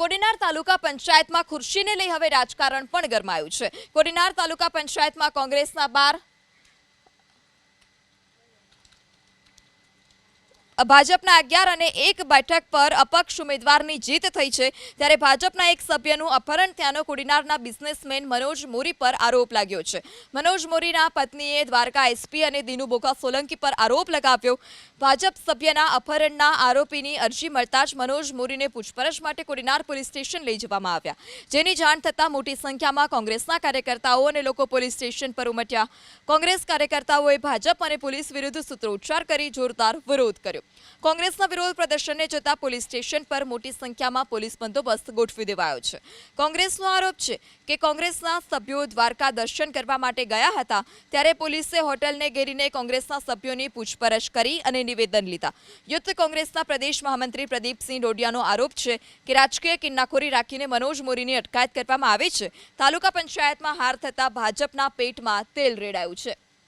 કોડીનાર તાલુકા પંચાયતમાં ખુરશીને લઈ હવે રાજકારણ પણ ગરમાયું છે। કોડીનાર તાલુકા પંચાયતમાં કોંગ્રેસના 12 ભાજપના 11 અને 1 બેઠક પર અપક્ષ ઉમેદવારની જીત થઈ છે। ત્યારે ભાજપના એક સભ્યનું અપહરણ થયાનો કોડીનારના બિઝનેસમેન મનોજ મોરી પર આરોપ લાગ્યો છે। મનોજ મોરીના પત્નીએ દ્વારકા એસપી અને દિનુ બોકા સોલંકી પર આરોપ લગાવ્યો। ભાજપ સભ્યના અપહરણના આરોપીની અરજી મળતા જ મનોજ મોરીને પૂછપરછ માટે કોડીનાર પોલીસ સ્ટેશન લઈ જવામાં આવ્યા, જેની જાણ થતાં મોટી સંખ્યામાં કોંગ્રેસના કાર્યકર્તાઓ અને લોકો પોલીસ સ્ટેશન પર ઉમટ્યા। કોંગ્રેસ કાર્યકર્તાઓએ ભાજપ અને પોલીસ વિરુદ્ધ સૂત્રોચ્ચાર કરી જોરદાર વિરોધ કર્યો। કોંગ્રેસના વિરોધ પ્રદર્શનને જતા પોલીસ સ્ટેશન પર મોટી સંખ્યામાં પોલીસ બંદોબસ્ત ગોઠવી દેવાયો છે। કોંગ્રેસનો આરોપ છે કે કોંગ્રેસના સભ્યો દ્વારકા દર્શન કરવા માટે ગયા હતા, ત્યારે પોલીસે હોટલને ઘેરીને કોંગ્રેસના સભ્યોની પૂછપરછ કરી અને નિવેદન લીધા। યુથ કોંગ્રેસના પ્રદેશ મહામંત્રી પ્રદીપસિંહ ડોડિયાનો આરોપ છે કે રાજકીય કિન્નાખોરી રાખીને મનોજ મોરીની અટકાયત કરવામાં આવી છે। તાલુકા પંચાયતમાં હાર થતા ભાજપના પેટમાં તેલ રેડાયું છે।